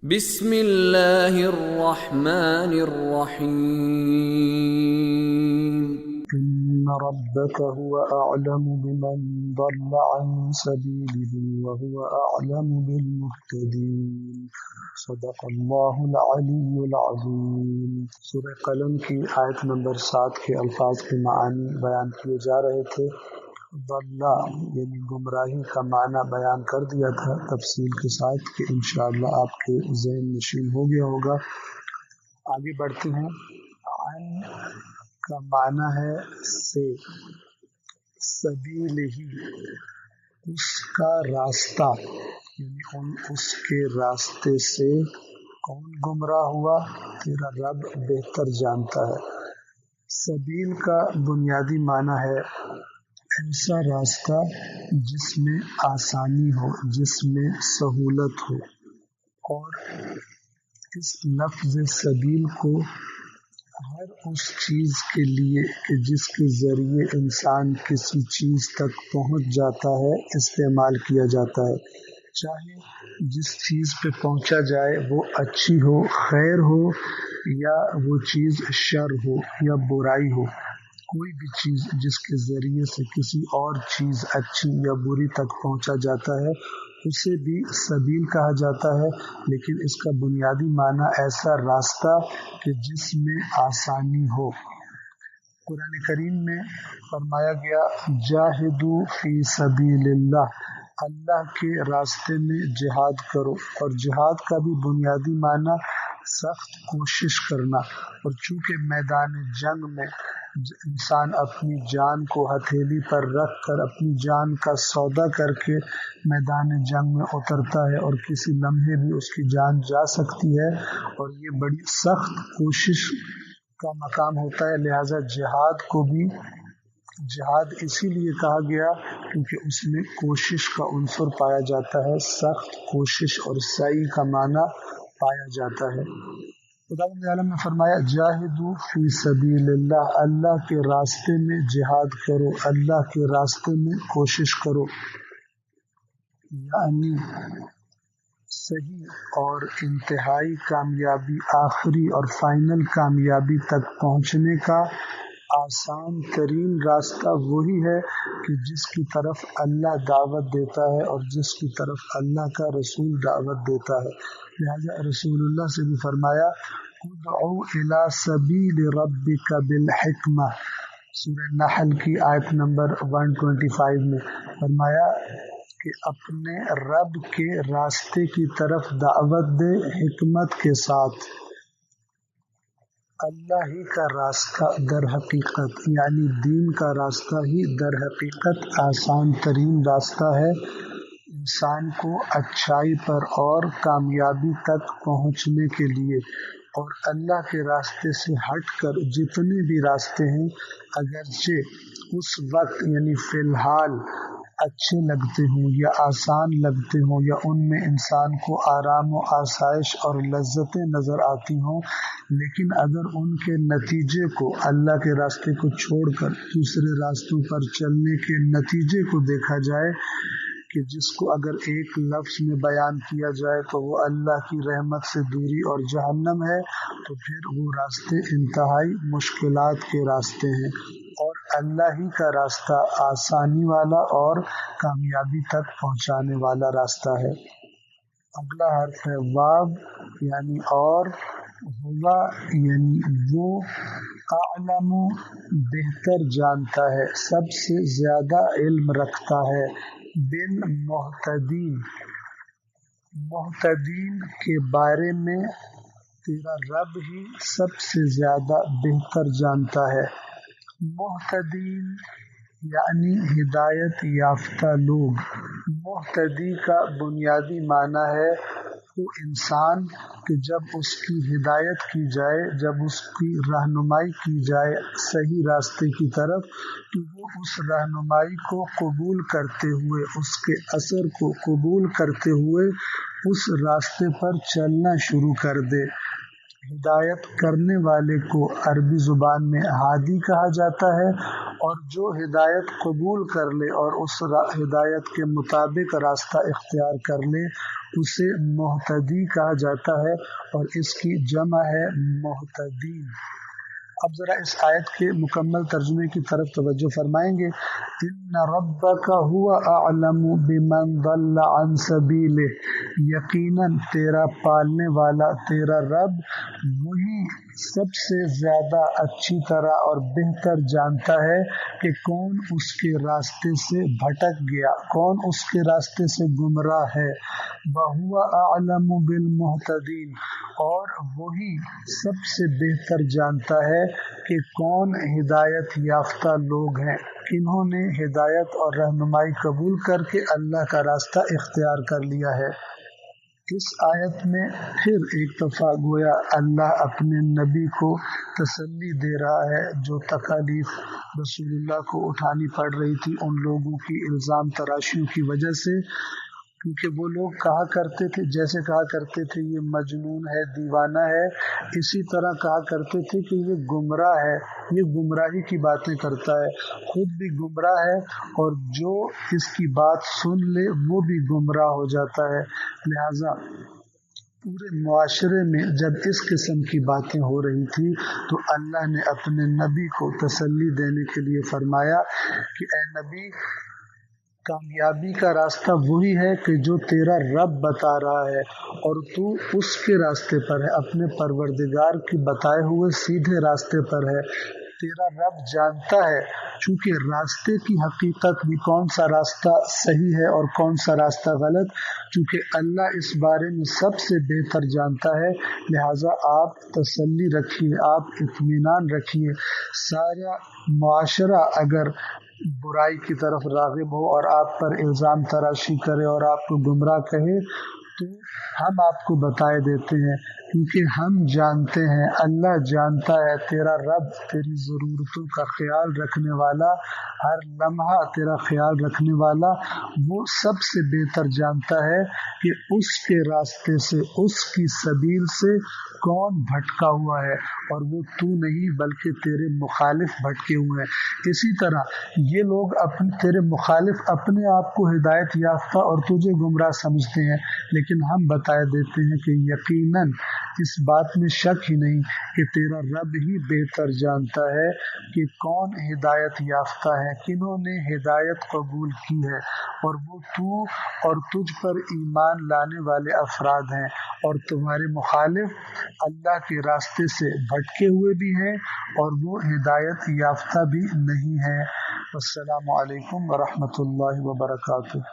بسم اللہ الرحمن الرحیم إن ربك هو أعلم بمن ضل عن سبيله وهو أعلم بالمهتدين صدق الله العلی العظیم۔ سورہ قلم کی آیت نمبر 7 کے الفاظ کے معانی بیان کیے جا رہے تھے۔ ضل یعنی گمراہی کا معنی بیان کر دیا تھا تفصیل کے ساتھ کہ انشاءاللہ آپ کے ذہن نشین ہو گیا ہوگا۔ آگے بڑھتے ہیں۔ عن کا معنی ہے سے، سبیل ہی اس کا راستہ، یعنی اس کے راستے سے کون گمراہ ہوا، تیرا رب بہتر جانتا ہے۔ سبیل کا بنیادی معنی ہے ایسا راستہ جس میں آسانی ہو، جس میں سہولت ہو، اور اس لفظ سبیل کو ہر اس چیز کے لیے کہ جس کے ذریعے انسان کسی چیز تک پہنچ جاتا ہے استعمال کیا جاتا ہے، چاہے جس چیز پہ پہنچا جائے وہ اچھی ہو، خیر ہو، یا وہ چیز شر ہو یا برائی ہو۔ کوئی بھی چیز جس کے ذریعے سے کسی اور چیز اچھی یا بری تک پہنچا جاتا ہے اسے بھی سبیل کہا جاتا ہے، لیکن اس کا بنیادی معنی ایسا راستہ کہ جس میں آسانی ہو۔ قرآن کریم میں فرمایا گیا جاہدوا فی سبیل اللہ، اللہ کے راستے میں جہاد کرو، اور جہاد کا بھی بنیادی معنی سخت کوشش کرنا، اور چونکہ میدان جنگ میں انسان اپنی جان کو ہتھیلی پر رکھ کر اپنی جان کا سودا کر کے میدان جنگ میں اترتا ہے اور کسی لمحے بھی اس کی جان جا سکتی ہے، اور یہ بڑی سخت کوشش کا مقام ہوتا ہے، لہٰذا جہاد کو بھی جہاد اسی لیے کہا گیا کیونکہ اس میں کوشش کا عنصر پایا جاتا ہے، سخت کوشش اور سعی کا معنی پایا جاتا ہے۔ خداوند عالم نے فرمایا جاہدوا فی سبیل اللہ، اللہ کے راستے میں جہاد کرو، اللہ کے راستے میں کوشش کرو، یعنی صحیح اور انتہائی کامیابی، آخری اور فائنل کامیابی تک پہنچنے کا آسان ترین راستہ وہی ہے کہ جس کی طرف اللہ دعوت دیتا ہے اور جس کی طرف اللہ کا رسول دعوت دیتا ہے۔ لہذا رسول اللہ سے بھی فرمایا ادعو الی سبیل ربک بالحکمہ، سورہ نحل کی آیت نمبر 125 میں فرمایا کہ اپنے رب کے راستے کی طرف دعوت دے حکمت کے ساتھ۔ اللہ ہی کا راستہ در حقیقت یعنی دین کا راستہ ہی در حقیقت آسان ترین راستہ ہے انسان کو اچھائی پر اور کامیابی تک پہنچنے کے لیے، اور اللہ کے راستے سے ہٹ کر جتنے بھی راستے ہیں اگرچہ اس وقت یعنی فی الحال اچھے لگتے ہوں یا آسان لگتے ہوں یا ان میں انسان کو آرام و آسائش اور لذتیں نظر آتی ہوں، لیکن اگر ان کے نتیجے کو اللہ کے راستے کو چھوڑ کر دوسرے راستوں پر چلنے کے نتیجے کو دیکھا جائے کہ جس کو اگر ایک لفظ میں بیان کیا جائے تو وہ اللہ کی رحمت سے دوری اور جہنم ہے، تو پھر وہ راستے انتہائی مشکلات کے راستے ہیں، اور اللہ ہی کا راستہ آسانی والا اور کامیابی تک پہنچانے والا راستہ ہے۔ اگلا حرف ہے واو یعنی اور، ہوا یعنی وہ، اعلم بہتر جانتا ہے، سب سے زیادہ علم رکھتا ہے، بالمہتدین مہتدین کے بارے میں تیرا رب ہی سب سے زیادہ بہتر جانتا ہے۔ مہتدین یعنی ہدایت یافتہ لوگ۔ مہتدی کا بنیادی معنی ہے وہ انسان کہ جب اس کی ہدایت کی جائے، جب اس کی رہنمائی کی جائے صحیح راستے کی طرف، تو وہ اس رہنمائی کو قبول کرتے ہوئے، اس کے اثر کو قبول کرتے ہوئے اس راستے پر چلنا شروع کر دے۔ ہدایت کرنے والے کو عربی زبان میں ہادی کہا جاتا ہے، اور جو ہدایت قبول کر لے اور اس ہدایت کے مطابق راستہ اختیار کر لے اسے مہتدی کہا جاتا ہے، اور اس کی جمع ہے مہتدین۔ اب ذرا اس آیت کے مکمل ترجمے کی طرف توجہ فرمائیں گے۔ ان ربک هو اعلم بمن ضل عن سبیلہ، یقیناً تیرا پالنے والا تیرا رب وہی سب سے زیادہ اچھی طرح اور بہتر جانتا ہے کہ کون اس کے راستے سے بھٹک گیا، کون اس کے راستے سے گمراہ ہے۔ وَهُوَ أَعْلَمُ بِالْمُهْتَدِينَ، اور وہی سب سے بہتر جانتا ہے کہ کون ہدایت یافتہ لوگ ہیں، کنہوں نے ہدایت اور رہنمائی قبول کر کے اللہ کا راستہ اختیار کر لیا ہے۔ اس آیت میں پھر ایک دفعہ گویا اللہ اپنے نبی کو تسلی دے رہا ہے جو تکالیف رسول اللہ کو اٹھانی پڑ رہی تھی ان لوگوں کی الزام تراشیوں کی وجہ سے، کیونکہ وہ لوگ کہا کرتے تھے، جیسے کہا کرتے تھے یہ مجنون ہے، دیوانہ ہے، اسی طرح کہا کرتے تھے کہ یہ گمراہ ہے، یہ گمراہی کی باتیں کرتا ہے، خود بھی گمراہ ہے اور جو اس کی بات سن لے وہ بھی گمراہ ہو جاتا ہے۔ لہٰذا پورے معاشرے میں جب اس قسم کی باتیں ہو رہی تھی تو اللہ نے اپنے نبی کو تسلی دینے کے لیے فرمایا کہ اے نبی، کامیابی کا راستہ وہی ہے کہ جو تیرا رب بتا رہا ہے، اور تو اس کے راستے پر ہے، اپنے پروردگار کے بتائے ہوئے سیدھے راستے پر ہے۔ تیرا رب جانتا ہے، چونکہ راستے کی حقیقت بھی کون سا راستہ صحیح ہے اور کون سا راستہ غلط، چونکہ اللہ اس بارے میں سب سے بہتر جانتا ہے۔ لہٰذا آپ تسلی رکھیے، آپ اطمینان رکھیے۔ سارا معاشرہ اگر برائی کی طرف راغب ہو اور آپ پر الزام تراشی کرے اور آپ کو گمراہ کہے تو ہم آپ کو بتائے دیتے ہیں، کیونکہ ہم جانتے ہیں، اللہ جانتا ہے، تیرا رب تیری ضرورتوں کا خیال رکھنے والا، ہر لمحہ تیرا خیال رکھنے والا، وہ سب سے بہتر جانتا ہے کہ اس کے راستے سے، اس کی سبیل سے کون بھٹکا ہوا ہے، اور وہ تو نہیں بلکہ تیرے مخالف بھٹکے ہوئے ہیں۔ اسی طرح یہ لوگ تیرے مخالف اپنے آپ کو ہدایت یافتہ اور تجھے گمراہ سمجھتے ہیں، لیکن ہم بتائے دیتے ہیں کہ یقیناً اس بات میں شک ہی نہیں کہ تیرا رب ہی بہتر جانتا ہے کہ کون ہدایت یافتہ ہے، کنہوں نے ہدایت قبول کی ہے، اور وہ تو اور تجھ پر ایمان لانے والے افراد ہیں، اور تمہارے مخالف اللہ کے راستے سے بھٹکے ہوئے بھی ہیں اور وہ ہدایت یافتہ بھی نہیں ہیں۔ السلام علیکم ورحمۃ اللہ وبرکاتہ۔